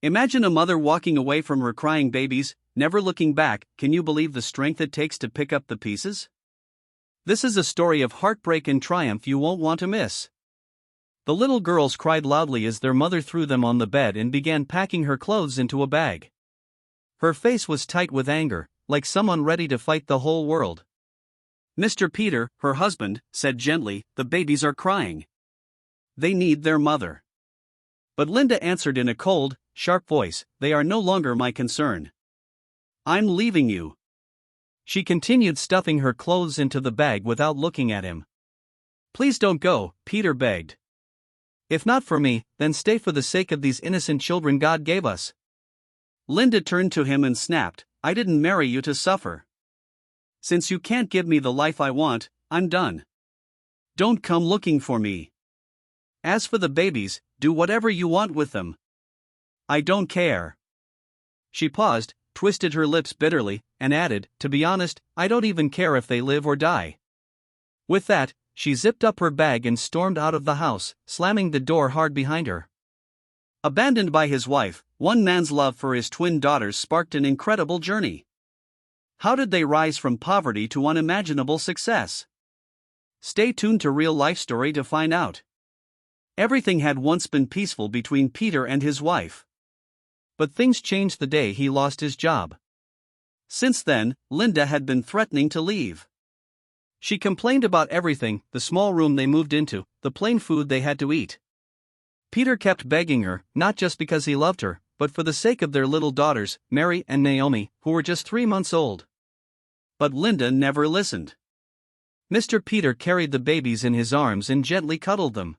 Imagine a mother walking away from her crying babies, never looking back. Can you believe the strength it takes to pick up the pieces? This is a story of heartbreak and triumph you won't want to miss. The little girls cried loudly as their mother threw them on the bed and began packing her clothes into a bag. Her face was tight with anger, like someone ready to fight the whole world. Mr. Peter, her husband, said gently, "The babies are crying. They need their mother." But Linda answered in a cold, sharp voice, "They are no longer my concern. I'm leaving you." She continued stuffing her clothes into the bag without looking at him. "Please don't go," Peter begged. "If not for me, then stay for the sake of these innocent children God gave us." Linda turned to him and snapped, "I didn't marry you to suffer. Since you can't give me the life I want, I'm done. Don't come looking for me. As for the babies, do whatever you want with them. I don't care." She paused, twisted her lips bitterly, and added, "To be honest, I don't even care if they live or die." With that, she zipped up her bag and stormed out of the house, slamming the door hard behind her. Abandoned by his wife, one man's love for his twin daughters sparked an incredible journey. How did they rise from poverty to unimaginable success? Stay tuned to Real Life Story to find out. Everything had once been peaceful between Peter and his wife. But things changed the day he lost his job. Since then, Linda had been threatening to leave. She complained about everything: the small room they moved into, the plain food they had to eat. Peter kept begging her, not just because he loved her, but for the sake of their little daughters, Mary and Naomi, who were just 3 months old. But Linda never listened. Mr. Peter carried the babies in his arms and gently cuddled them.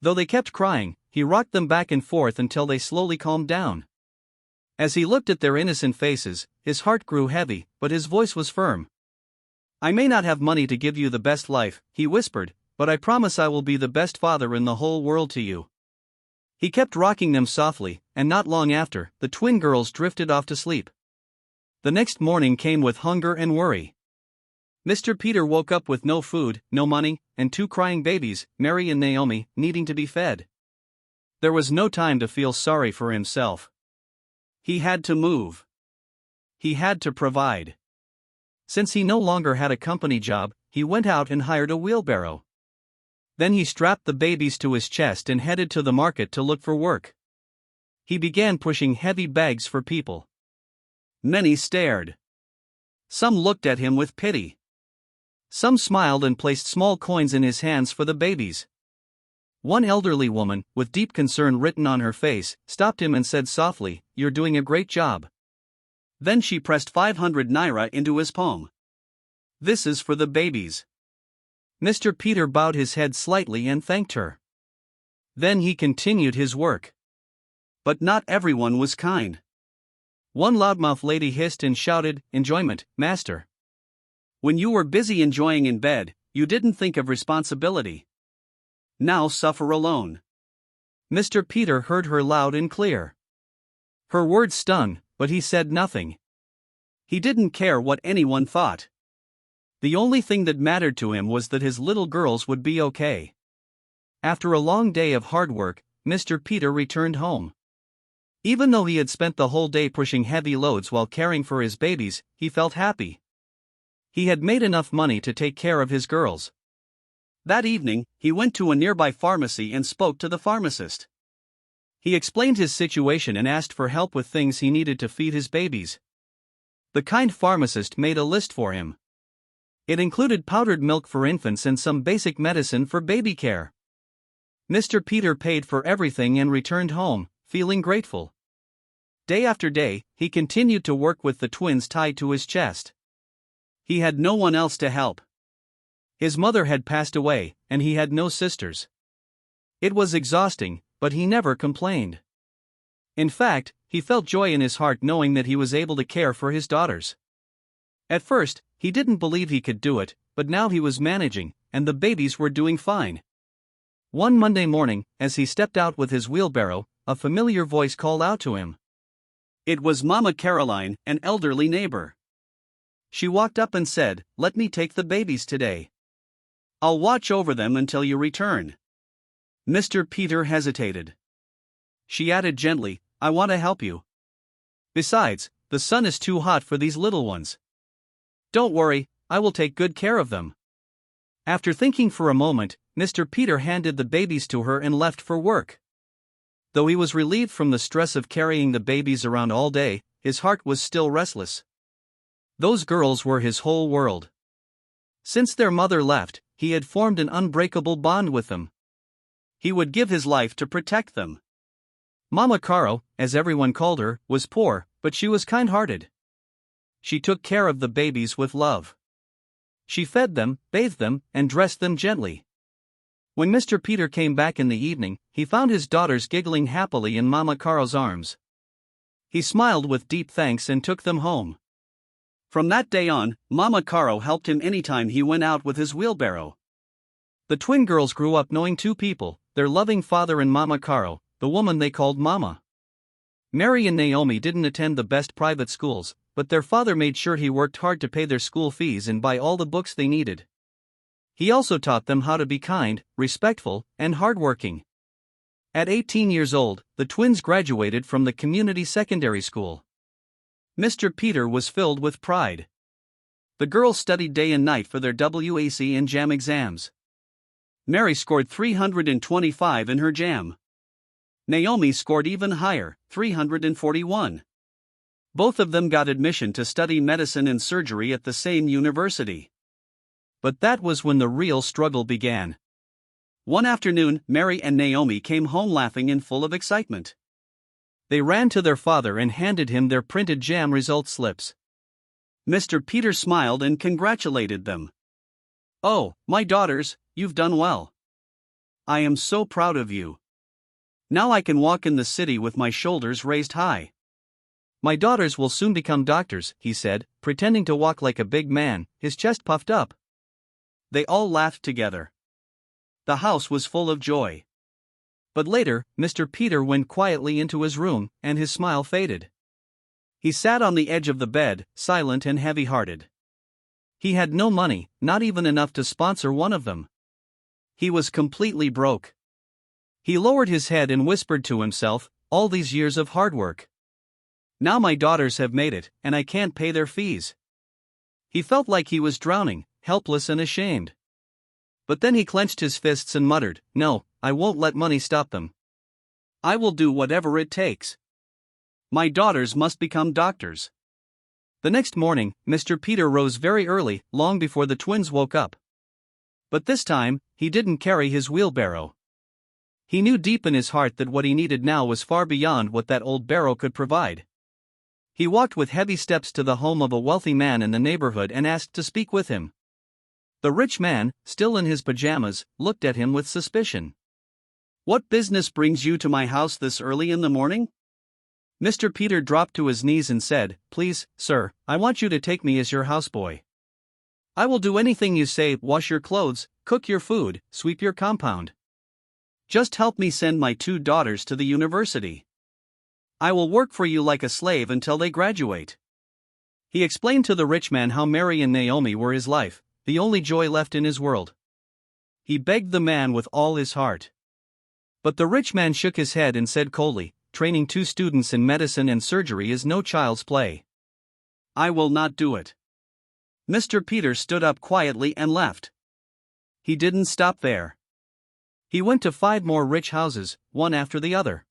Though they kept crying, he rocked them back and forth until they slowly calmed down. As he looked at their innocent faces, his heart grew heavy, but his voice was firm. "I may not have money to give you the best life," he whispered, "but I promise I will be the best father in the whole world to you." He kept rocking them softly, and not long after, the twin girls drifted off to sleep. The next morning came with hunger and worry. Mr. Peter woke up with no food, no money, and 2 crying babies, Mary and Naomi, needing to be fed. There was no time to feel sorry for himself. He had to move. He had to provide. Since he no longer had a company job, he went out and hired a wheelbarrow. Then he strapped the babies to his chest and headed to the market to look for work. He began pushing heavy bags for people. Many stared. Some looked at him with pity. Some smiled and placed small coins in his hands for the babies. One elderly woman, with deep concern written on her face, stopped him and said softly, "You're doing a great job." Then she pressed 500 naira into his palm. "This is for the babies." Mr. Peter bowed his head slightly and thanked her. Then he continued his work. But not everyone was kind. One loudmouth lady hissed and shouted, "Enjoyment, master. When you were busy enjoying in bed, you didn't think of responsibility. Now suffer alone." Mr. Peter heard her loud and clear. Her words stung, but he said nothing. He didn't care what anyone thought. The only thing that mattered to him was that his little girls would be okay. After a long day of hard work, Mr. Peter returned home. Even though he had spent the whole day pushing heavy loads while caring for his babies, he felt happy. He had made enough money to take care of his girls. That evening, he went to a nearby pharmacy and spoke to the pharmacist. He explained his situation and asked for help with things he needed to feed his babies. The kind pharmacist made a list for him. It included powdered milk for infants and some basic medicine for baby care. Mr. Peter paid for everything and returned home, feeling grateful. Day after day, he continued to work with the twins tied to his chest. He had no one else to help. His mother had passed away, and he had no sisters. It was exhausting, but he never complained. In fact, he felt joy in his heart knowing that he was able to care for his daughters. At first, he didn't believe he could do it, but now he was managing, and the babies were doing fine. One Monday morning, as he stepped out with his wheelbarrow, a familiar voice called out to him. It was Mama Caroline, an elderly neighbor. She walked up and said, "Let me take the babies today. I'll watch over them until you return." Mr. Peter hesitated. She added gently, I want to help you. Besides, the sun is too hot for these little ones. Don't worry, I will take good care of them. After thinking for a moment, Mr. Peter handed the babies to her and left for work. Though he was relieved from the stress of carrying the babies around all day, his heart was still restless. Those girls were his whole world. Since their mother left, he had formed an unbreakable bond with them. He would give his life to protect them. Mama Caro, as everyone called her, was poor, but she was kind-hearted. She took care of the babies with love. She fed them, bathed them, and dressed them gently. When Mr. Peter came back in the evening, he found his daughters giggling happily in Mama Caro's arms. He smiled with deep thanks and took them home. From that day on, Mama Caro helped him anytime he went out with his wheelbarrow. The twin girls grew up knowing two people, their loving father and Mama Caro, the woman they called Mama. Mary and Naomi didn't attend the best private schools, but their father made sure he worked hard to pay their school fees and buy all the books they needed. He also taught them how to be kind, respectful, and hardworking. At 18 years old, the twins graduated from the community secondary school. Mr. Peter was filled with pride. The girls studied day and night for their WAC and JAM exams. Mary scored 325 in her JAM. Naomi scored even higher, 341. Both of them got admission to study medicine and surgery at the same university. But that was when the real struggle began. One afternoon, Mary and Naomi came home laughing and full of excitement. They ran to their father and handed him their printed JAM result slips. Mr. Peter smiled and congratulated them. "Oh, my daughters, you've done well. I am so proud of you. Now I can walk in the city with my shoulders raised high." "My daughters will soon become doctors," he said, pretending to walk like a big man, his chest puffed up. They all laughed together. The house was full of joy. But later, Mr. Peter went quietly into his room, and his smile faded. He sat on the edge of the bed, silent and heavy-hearted. He had no money, not even enough to sponsor one of them. He was completely broke. He lowered his head and whispered to himself, "All these years of hard work. Now my daughters have made it, and I can't pay their fees." He felt like he was drowning, helpless and ashamed. But then he clenched his fists and muttered, "No, I won't let money stop them. I will do whatever it takes. My daughters must become doctors." The next morning, Mr. Peter rose very early, long before the twins woke up. But this time, he didn't carry his wheelbarrow. He knew deep in his heart that what he needed now was far beyond what that old barrow could provide. He walked with heavy steps to the home of a wealthy man in the neighborhood and asked to speak with him. The rich man, still in his pajamas, looked at him with suspicion. "What business brings you to my house this early in the morning?" Mr. Peter dropped to his knees and said, "Please, sir, I want you to take me as your houseboy. I will do anything you say, wash your clothes, cook your food, sweep your compound. Just help me send my two daughters to the university. I will work for you like a slave until they graduate." He explained to the rich man how Mary and Naomi were his life, the only joy left in his world. He begged the man with all his heart. But the rich man shook his head and said coldly, "Training two students in medicine and surgery is no child's play. I will not do it." Mr. Peter stood up quietly and left. He didn't stop there. He went to 5 more rich houses, one after the other.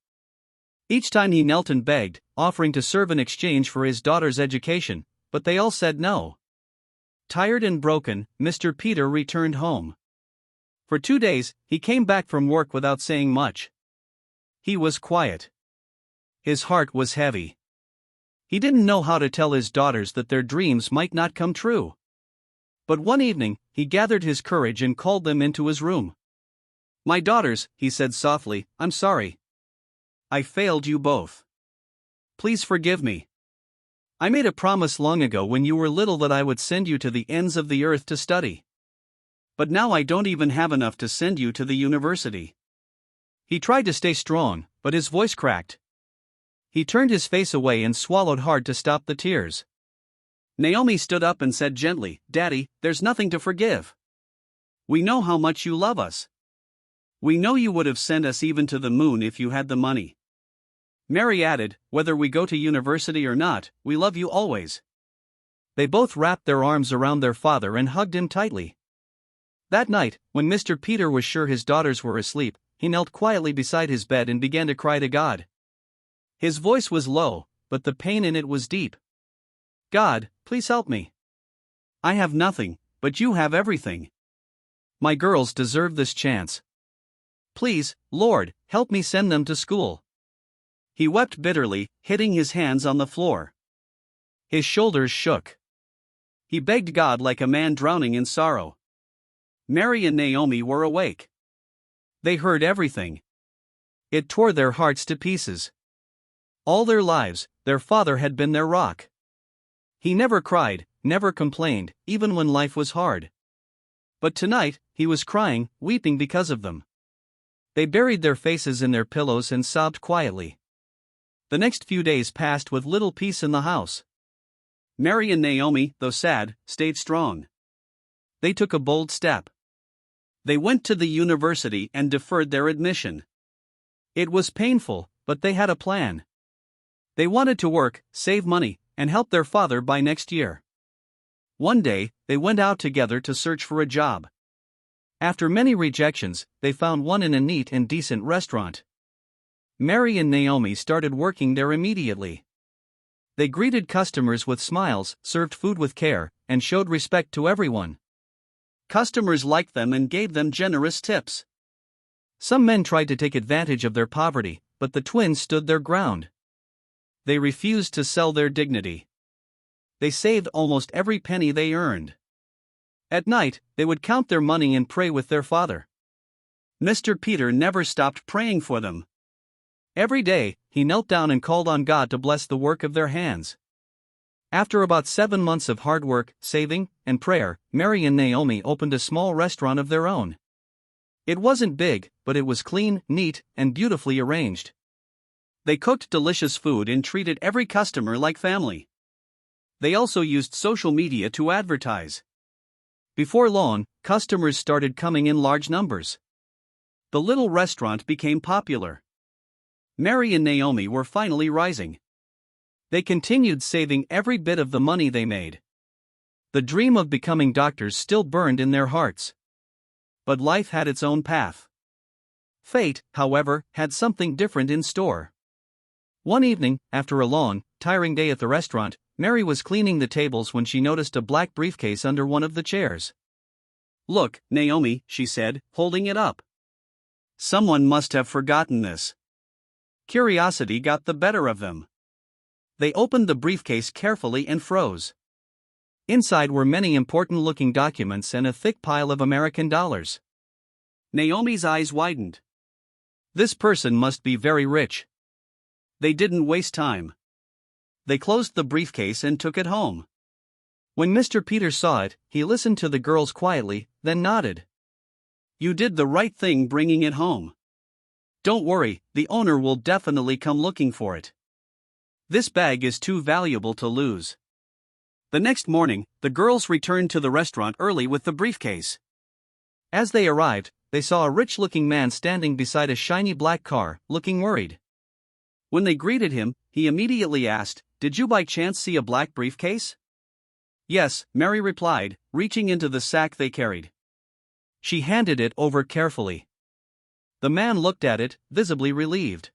Each time he knelt and begged, offering to serve in exchange for his daughter's education, but they all said no. Tired and broken, Mr. Peter returned home. For 2 days, he came back from work without saying much. He was quiet. His heart was heavy. He didn't know how to tell his daughters that their dreams might not come true. But one evening, he gathered his courage and called them into his room. "My daughters," he said softly, "I'm sorry. I failed you both. Please forgive me. I made a promise long ago when you were little that I would send you to the ends of the earth to study. But now I don't even have enough to send you to the university." He tried to stay strong, but his voice cracked. He turned his face away and swallowed hard to stop the tears. Naomi stood up and said gently, "Daddy, there's nothing to forgive. We know how much you love us. We know you would have sent us even to the moon if you had the money. Mary added, "Whether we go to university or not, we love you always." They both wrapped their arms around their father and hugged him tightly. That night, when Mr. Peter was sure his daughters were asleep, he knelt quietly beside his bed and began to cry to God. His voice was low, but the pain in it was deep. "God, please help me. I have nothing, but you have everything. My girls deserve this chance. Please, Lord, help me send them to school." He wept bitterly, hitting his hands on the floor. His shoulders shook. He begged God like a man drowning in sorrow. Mary and Naomi were awake. They heard everything. It tore their hearts to pieces. All their lives, their father had been their rock. He never cried, never complained, even when life was hard. But tonight, he was crying, weeping because of them. They buried their faces in their pillows and sobbed quietly. The next few days passed with little peace in the house. Mary and Naomi, though sad, stayed strong. They took a bold step. They went to the university and deferred their admission. It was painful, but they had a plan. They wanted to work, save money, and help their father by next year. One day, they went out together to search for a job. After many rejections, they found one in a neat and decent restaurant. Mary and Naomi started working there immediately. They greeted customers with smiles, served food with care, and showed respect to everyone. Customers liked them and gave them generous tips. Some men tried to take advantage of their poverty, but the twins stood their ground. They refused to sell their dignity. They saved almost every penny they earned. At night, they would count their money and pray with their father. Mr. Peter never stopped praying for them. Every day, he knelt down and called on God to bless the work of their hands. After about 7 months of hard work, saving, and prayer, Mary and Naomi opened a small restaurant of their own. It wasn't big, but it was clean, neat, and beautifully arranged. They cooked delicious food and treated every customer like family. They also used social media to advertise. Before long, customers started coming in large numbers. The little restaurant became popular. Mary and Naomi were finally rising. They continued saving every bit of the money they made. The dream of becoming doctors still burned in their hearts. But life had its own path. Fate, however, had something different in store. One evening, after a long, tiring day at the restaurant, Mary was cleaning the tables when she noticed a black briefcase under one of the chairs. "Look, Naomi," she said, holding it up. "Someone must have forgotten this." Curiosity got the better of them. They opened the briefcase carefully and froze. Inside were many important-looking documents and a thick pile of American dollars. Naomi's eyes widened. This person must be very rich. They didn't waste time. They closed the briefcase and took it home. When Mr. Peter saw it, he listened to the girls quietly, then nodded. "You did the right thing bringing it home. Don't worry, the owner will definitely come looking for it. This bag is too valuable to lose." The next morning, the girls returned to the restaurant early with the briefcase. As they arrived, they saw a rich-looking man standing beside a shiny black car, looking worried. When they greeted him, he immediately asked, "Did you by chance see a black briefcase?" "Yes," Mary replied, reaching into the sack they carried. She handed it over carefully. The man looked at it, visibly relieved.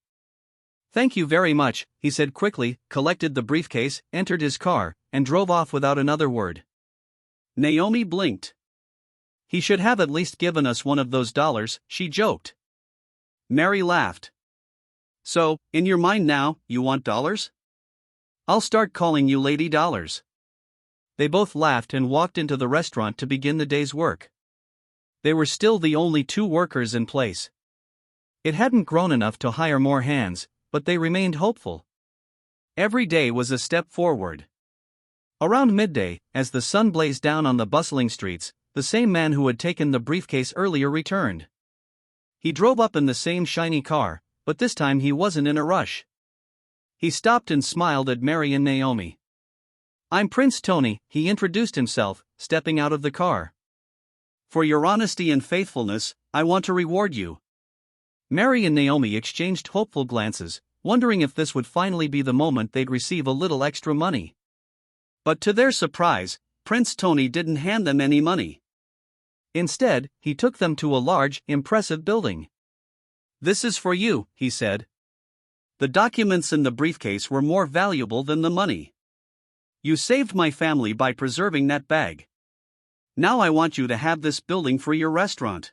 "Thank you very much," he said quickly, collected the briefcase, entered his car, and drove off without another word. Naomi blinked. "He should have at least given us one of those dollars," she joked. Mary laughed. "So, in your mind now, you want dollars? I'll start calling you Lady Dollars." They both laughed and walked into the restaurant to begin the day's work. They were still the only 2 workers in place. It hadn't grown enough to hire more hands, but they remained hopeful. Every day was a step forward. Around midday, as the sun blazed down on the bustling streets, the same man who had taken the briefcase earlier returned. He drove up in the same shiny car, but this time he wasn't in a rush. He stopped and smiled at Mary and Naomi. "I'm Prince Tony," he introduced himself, stepping out of the car. "For your honesty and faithfulness, I want to reward you." Mary and Naomi exchanged hopeful glances, wondering if this would finally be the moment they'd receive a little extra money. But to their surprise, Prince Tony didn't hand them any money. Instead, he took them to a large, impressive building. "This is for you," he said. "The documents in the briefcase were more valuable than the money. You saved my family by preserving that bag. Now I want you to have this building for your restaurant.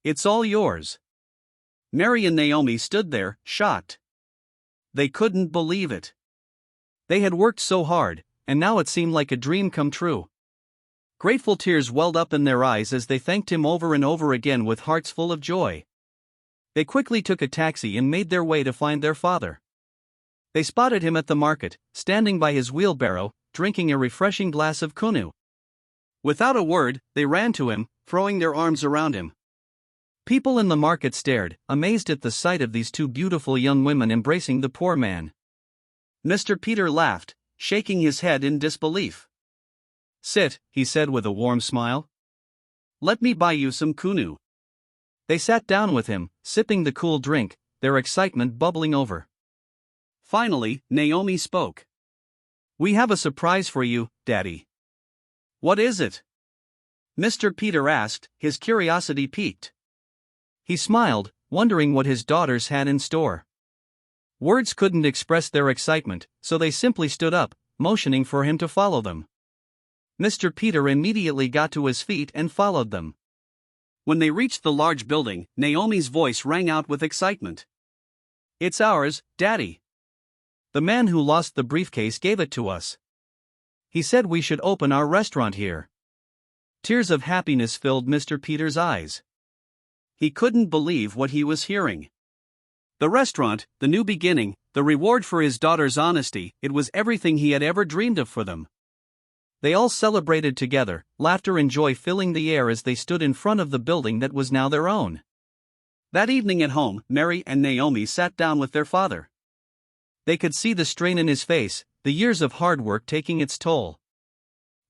It's all yours." Mary and Naomi stood there, shocked. They couldn't believe it. They had worked so hard, and now it seemed like a dream come true. Grateful tears welled up in their eyes as they thanked him over and over again with hearts full of joy. They quickly took a taxi and made their way to find their father. They spotted him at the market, standing by his wheelbarrow, drinking a refreshing glass of couldnt. Without a word, they ran to him, throwing their arms around him. People in the market stared, amazed at the sight of these two beautiful young women embracing the poor man. Mr. Peter laughed, shaking his head in disbelief. "Sit," he said with a warm smile. "Let me buy you some couldnt." They sat down with him, sipping the cool drink, their excitement bubbling over. Finally, Naomi spoke. "We have a surprise for you, Daddy." "What is it?" Mr. Peter asked, his curiosity piqued. He smiled, wondering what his daughters had in store. Words couldn't express their excitement, so they simply stood up, motioning for him to follow them. Mr. Peter immediately got to his feet and followed them. When they reached the large building, Naomi's voice rang out with excitement. "It's ours, Daddy. The man who lost the briefcase gave it to us. He said we should open our restaurant here." Tears of happiness filled Mr. Peter's eyes. He couldn't believe what he was hearing. The restaurant, the new beginning, the reward for his daughter's honesty, it was everything he had ever dreamed of for them. They all celebrated together, laughter and joy filling the air as they stood in front of the building that was now their own. That evening at home, Mary and Naomi sat down with their father. They could see the strain in his face, the years of hard work taking its toll.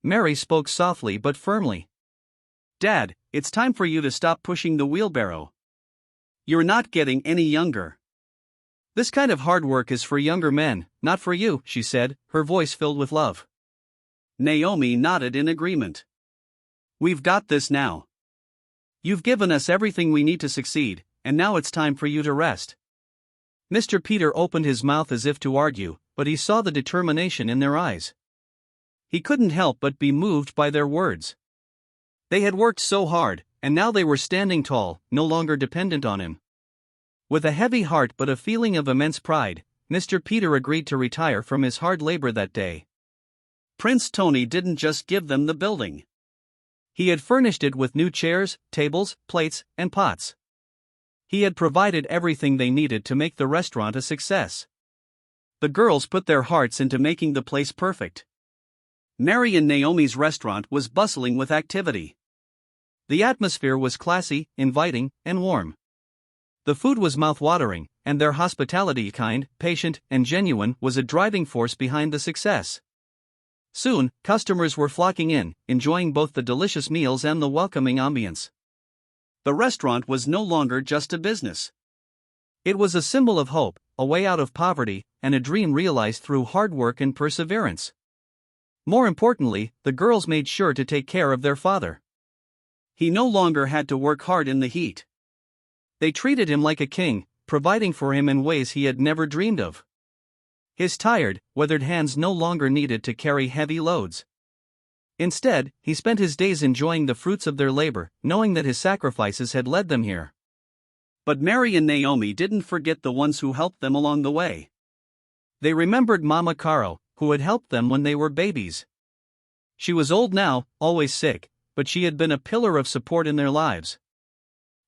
Mary spoke softly but firmly. "Dad, it's time for you to stop pushing the wheelbarrow. You're not getting any younger. This kind of hard work is for younger men, not for you," she said, her voice filled with love. Naomi nodded in agreement. "We've got this now. You've given us everything we need to succeed, and now it's time for you to rest." Mr. Peter opened his mouth as if to argue, but he saw the determination in their eyes. He couldn't help but be moved by their words. They had worked so hard, and now they were standing tall, no longer dependent on him. With a heavy heart but a feeling of immense pride, Mr. Peter agreed to retire from his hard labor that day. Prince Tony didn't just give them the building. He had furnished it with new chairs, tables, plates, and pots. He had provided everything they needed to make the restaurant a success. The girls put their hearts into making the place perfect. Mary and Naomi's restaurant was bustling with activity. The atmosphere was classy, inviting, and warm. The food was mouth-watering, and their hospitality, kind, patient, and genuine, was a driving force behind the success. Soon, customers were flocking in, enjoying both the delicious meals and the welcoming ambience. The restaurant was no longer just a business. It was a symbol of hope, a way out of poverty, and a dream realized through hard work and perseverance. More importantly, the girls made sure to take care of their father. He no longer had to work hard in the heat. They treated him like a king, providing for him in ways he had never dreamed of. His tired, weathered hands no longer needed to carry heavy loads. Instead, he spent his days enjoying the fruits of their labor, knowing that his sacrifices had led them here. But Mary and Naomi didn't forget the ones who helped them along the way. They remembered Mama Caro, who had helped them when they were babies. She was old now, always sick, but she had been a pillar of support in their lives.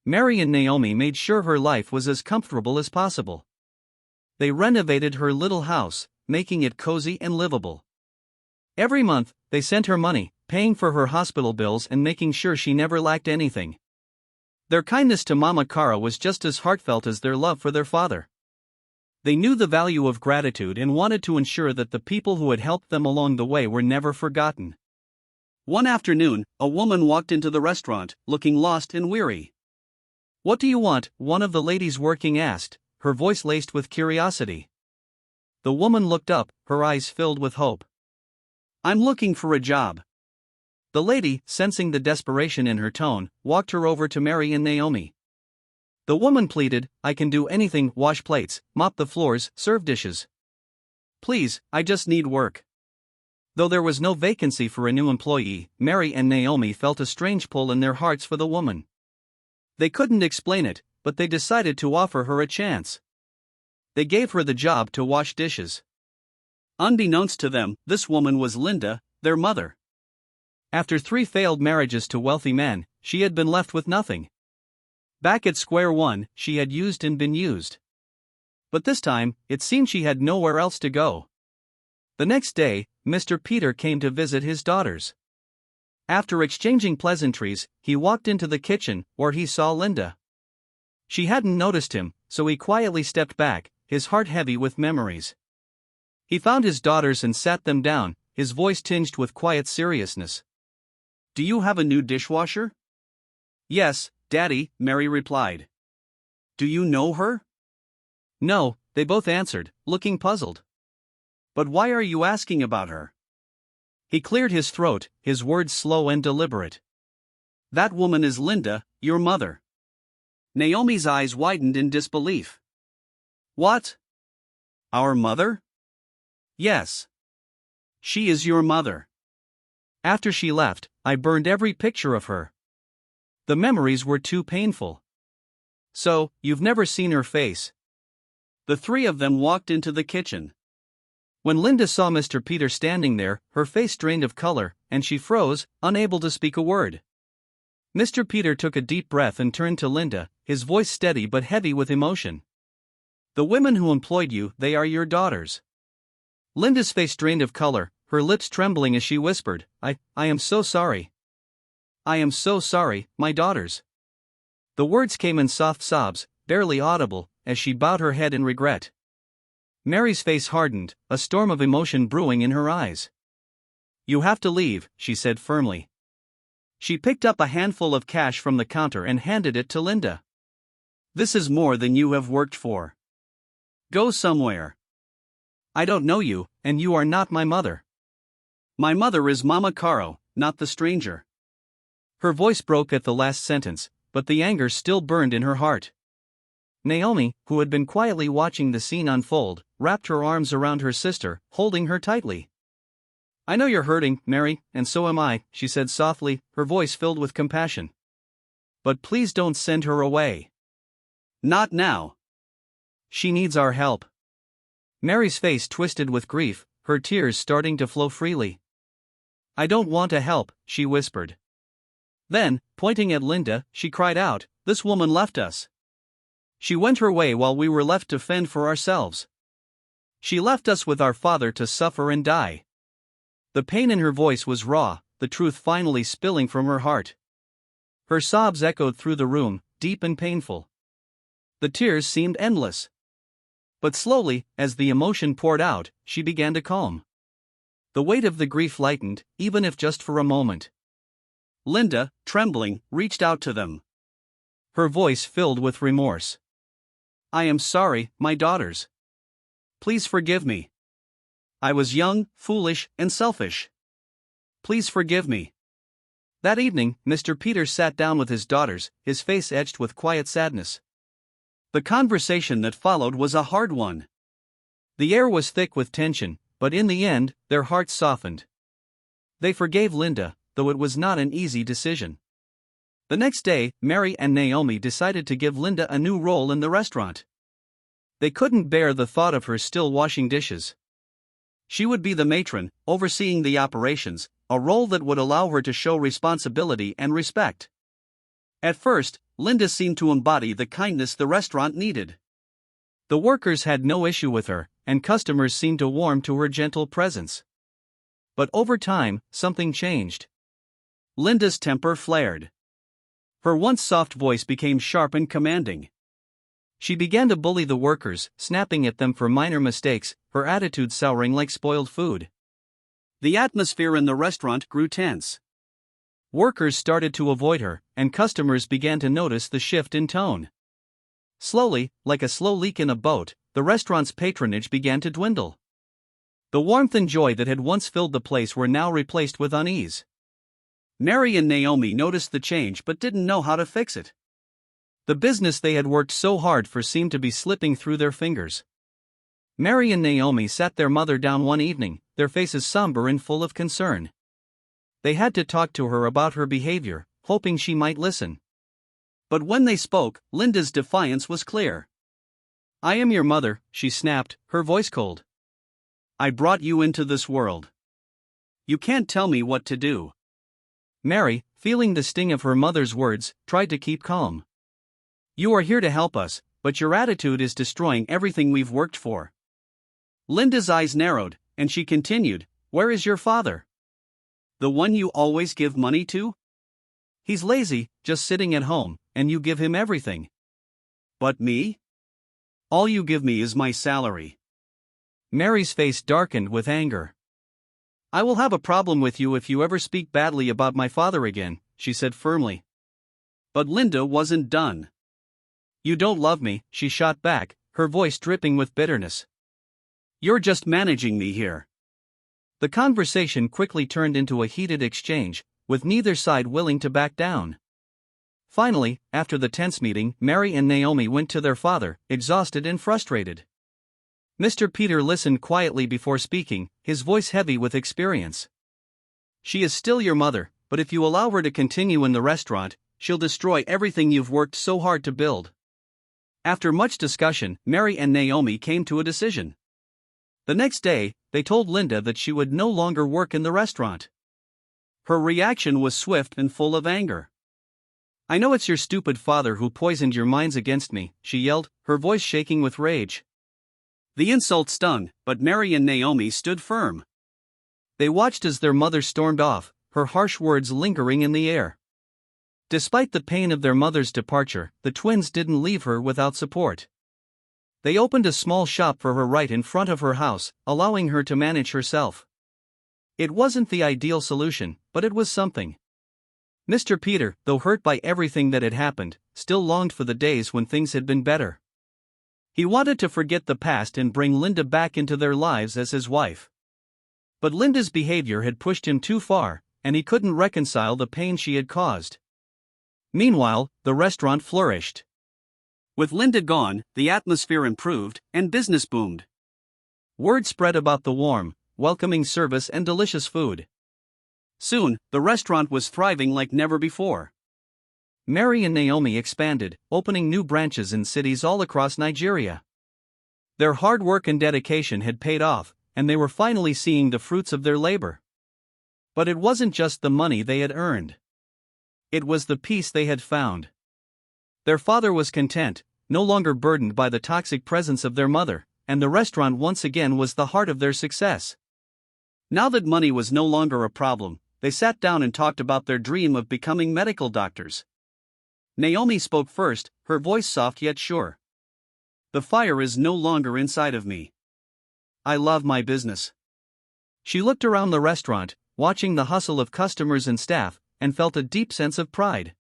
Mary and Naomi made sure her life was as comfortable as possible. They renovated her little house, making it cozy and livable. Every month, they sent her money, paying for her hospital bills and making sure she never lacked anything. Their kindness to Mama Caro was just as heartfelt as their love for their father. They knew the value of gratitude and wanted to ensure that the people who had helped them along the way were never forgotten. One afternoon, a woman walked into the restaurant, looking lost and weary. "What do you want?" one of the ladies working asked, her voice laced with curiosity. The woman looked up, her eyes filled with hope. "I'm looking for a job." The lady, sensing the desperation in her tone, walked her over to Mary and Naomi. The woman pleaded, "I can do anything: wash plates, mop the floors, serve dishes. Please, I just need work." Though there was no vacancy for a new employee, Mary and Naomi felt a strange pull in their hearts for the woman. They couldn't explain it, but they decided to offer her a chance. They gave her the job to wash dishes. Unbeknownst to them, this woman was Linda, their mother. After 3 failed marriages to wealthy men, she had been left with nothing. Back at square one, she had used and been used. But this time, it seemed she had nowhere else to go. The next day, Mr. Peter came to visit his daughters. After exchanging pleasantries, he walked into the kitchen, where he saw Linda. She hadn't noticed him, so he quietly stepped back, his heart heavy with memories. He found his daughters and sat them down, his voice tinged with quiet seriousness. "Do you have a new dishwasher?" "Yes, Daddy," Mary replied. "Do you know her?" "No," they both answered, looking puzzled. "But why are you asking about her?" He cleared his throat, his words slow and deliberate. "That woman is Linda, your mother." Naomi's eyes widened in disbelief. "What? Our mother?" "Yes. She is your mother. After she left, I burned every picture of her. The memories were too painful." "So, you've never seen her face?" The 3 of them walked into the kitchen. When Linda saw Mr. Peter standing there, her face drained of color, and she froze, unable to speak a word. Mr. Peter took a deep breath and turned to Linda, his voice steady but heavy with emotion. "The women who employed you, they are your daughters." Linda's face drained of color, her lips trembling as she whispered, I am so sorry. I am so sorry, my daughters." The words came in soft sobs, barely audible, as she bowed her head in regret. Mary's face hardened, a storm of emotion brewing in her eyes. "You have to leave," she said firmly. She picked up a handful of cash from the counter and handed it to Linda. "This is more than you have worked for. Go somewhere. I don't know you, and you are not my mother. My mother is Mama Caro, not the stranger." Her voice broke at the last sentence, but the anger still burned in her heart. Naomi, who had been quietly watching the scene unfold, wrapped her arms around her sister, holding her tightly. "I know you're hurting, Mary, and so am I," she said softly, her voice filled with compassion. "But please don't send her away. Not now. She needs our help." Mary's face twisted with grief, her tears starting to flow freely. "I don't want to help," she whispered. Then, pointing at Linda, she cried out, "This woman left us. She went her way while we were left to fend for ourselves. She left us with our father to suffer and die." The pain in her voice was raw, the truth finally spilling from her heart. Her sobs echoed through the room, deep and painful. The tears seemed endless. But slowly, as the emotion poured out, she began to calm. The weight of the grief lightened, even if just for a moment. Linda, trembling, reached out to them. Her voice filled with remorse. "I am sorry, my daughters. Please forgive me. I was young, foolish, and selfish. Please forgive me." That evening, Mr. Peter sat down with his daughters, his face etched with quiet sadness. The conversation that followed was a hard one. The air was thick with tension, but in the end, their hearts softened. They forgave Linda, though it was not an easy decision. The next day, Mary and Naomi decided to give Linda a new role in the restaurant. They couldn't bear the thought of her still washing dishes. She would be the matron, overseeing the operations, a role that would allow her to show responsibility and respect. At first, Linda seemed to embody the kindness the restaurant needed. The workers had no issue with her, and customers seemed to warm to her gentle presence. But over time, something changed. Linda's temper flared. Her once soft voice became sharp and commanding. She began to bully the workers, snapping at them for minor mistakes, her attitude souring like spoiled food. The atmosphere in the restaurant grew tense. Workers started to avoid her, and customers began to notice the shift in tone. Slowly, like a slow leak in a boat, the restaurant's patronage began to dwindle. The warmth and joy that had once filled the place were now replaced with unease. Mary and Naomi noticed the change but didn't know how to fix it. The business they had worked so hard for seemed to be slipping through their fingers. Mary and Naomi sat their mother down one evening, their faces somber and full of concern. They had to talk to her about her behavior, hoping she might listen. But when they spoke, Linda's defiance was clear. "I am your mother," she snapped, her voice cold. "I brought you into this world. You can't tell me what to do." Mary, feeling the sting of her mother's words, tried to keep calm. "You are here to help us, but your attitude is destroying everything we've worked for." Linda's eyes narrowed, and she continued, "Where is your father? The one you always give money to? He's lazy, just sitting at home, and you give him everything. But me? All you give me is my salary." Mary's face darkened with anger. "I will have a problem with you if you ever speak badly about my father again," she said firmly. But Linda wasn't done. "You don't love me," she shot back, her voice dripping with bitterness. "You're just managing me here." The conversation quickly turned into a heated exchange, with neither side willing to back down. Finally, after the tense meeting, Mary and Naomi went to their father, exhausted and frustrated. Mr. Peter listened quietly before speaking, his voice heavy with experience. "She is still your mother, but if you allow her to continue in the restaurant, she'll destroy everything you've worked so hard to build." After much discussion, Mary and Naomi came to a decision. The next day, they told Linda that she would no longer work in the restaurant. Her reaction was swift and full of anger. "I know it's your stupid father who poisoned your minds against me," she yelled, her voice shaking with rage. The insult stung, but Mary and Naomi stood firm. They watched as their mother stormed off, her harsh words lingering in the air. Despite the pain of their mother's departure, the twins didn't leave her without support. They opened a small shop for her right in front of her house, allowing her to manage herself. It wasn't the ideal solution, but it was something. Mr. Peter, though hurt by everything that had happened, still longed for the days when things had been better. He wanted to forget the past and bring Linda back into their lives as his wife. But Linda's behavior had pushed him too far, and he couldn't reconcile the pain she had caused. Meanwhile, the restaurant flourished. With Linda gone, the atmosphere improved, and business boomed. Word spread about the warm, welcoming service and delicious food. Soon, the restaurant was thriving like never before. Mary and Naomi expanded, opening new branches in cities all across Nigeria. Their hard work and dedication had paid off, and they were finally seeing the fruits of their labor. But it wasn't just the money they had earned. It was the peace they had found. Their father was content, no longer burdened by the toxic presence of their mother, and the restaurant once again was the heart of their success. Now that money was no longer a problem, they sat down and talked about their dream of becoming medical doctors. Naomi spoke first, her voice soft yet sure. "The fire is no longer inside of me. I love my business." She looked around the restaurant, watching the hustle of customers and staff, and felt a deep sense of pride.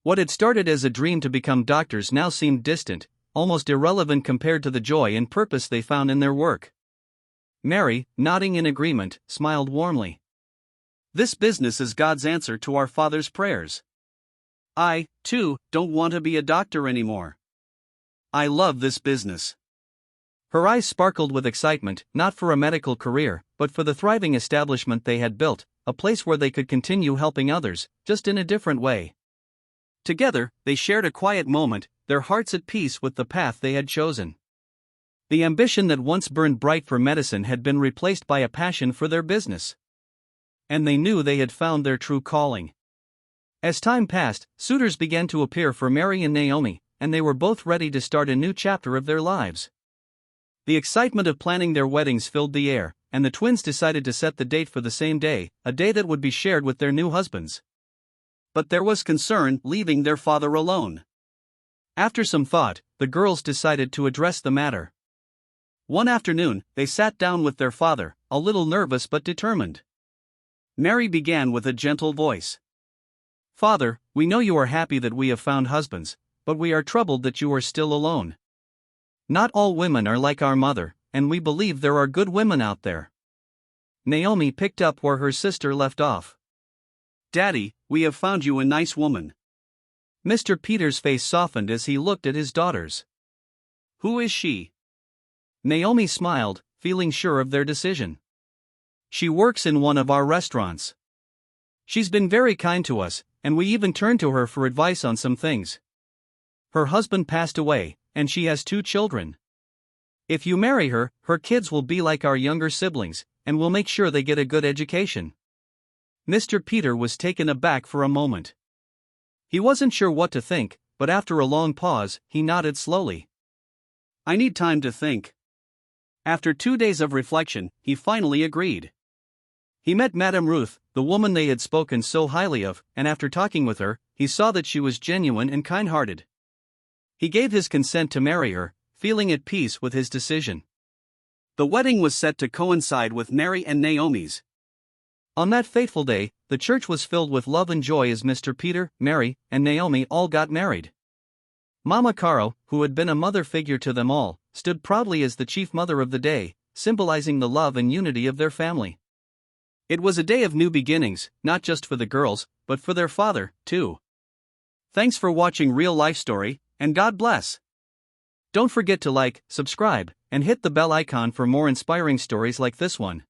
What had started as a dream to become doctors now seemed distant, almost irrelevant compared to the joy and purpose they found in their work. Mary, nodding in agreement, smiled warmly. "This business is God's answer to our Father's prayers. I, too, don't want to be a doctor anymore. I love this business." Her eyes sparkled with excitement, not for a medical career, but for the thriving establishment they had built, a place where they could continue helping others, just in a different way. Together, they shared a quiet moment, their hearts at peace with the path they had chosen. The ambition that once burned bright for medicine had been replaced by a passion for their business. And they knew they had found their true calling. As time passed, suitors began to appear for Mary and Naomi, and they were both ready to start a new chapter of their lives. The excitement of planning their weddings filled the air, and the twins decided to set the date for the same day, a day that would be shared with their new husbands. But there was concern leaving their father alone. After some thought, the girls decided to address the matter. One afternoon, they sat down with their father, a little nervous but determined. Mary began with a gentle voice. "Father, we know you are happy that we have found husbands, but we are troubled that you are still alone. Not all women are like our mother, and we believe there are good women out there." Naomi picked up where her sister left off. "Daddy, we have found you a nice woman." Mr. Peter's face softened as he looked at his daughters. "Who is she?" Naomi smiled, feeling sure of their decision. "She works in one of our restaurants. She's been very kind to us, and we even turned to her for advice on some things. Her husband passed away, and she has 2 children. If you marry her, her kids will be like our younger siblings, and we'll make sure they get a good education." Mr. Peter was taken aback for a moment. He wasn't sure what to think, but after a long pause, he nodded slowly. "I need time to think." After 2 days of reflection, he finally agreed. He met Madame Ruth, the woman they had spoken so highly of, and after talking with her, he saw that she was genuine and kind-hearted. He gave his consent to marry her, feeling at peace with his decision. The wedding was set to coincide with Mary and Naomi's. On that fateful day, the church was filled with love and joy as Mr. Peter, Mary, and Naomi all got married. Mama Caro, who had been a mother figure to them all, stood proudly as the chief mother of the day, symbolizing the love and unity of their family. It was a day of new beginnings, not just for the girls, but for their father, too. Thanks for watching Real Life Story, and God bless. Don't forget to like, subscribe, and hit the bell icon for more inspiring stories like this one.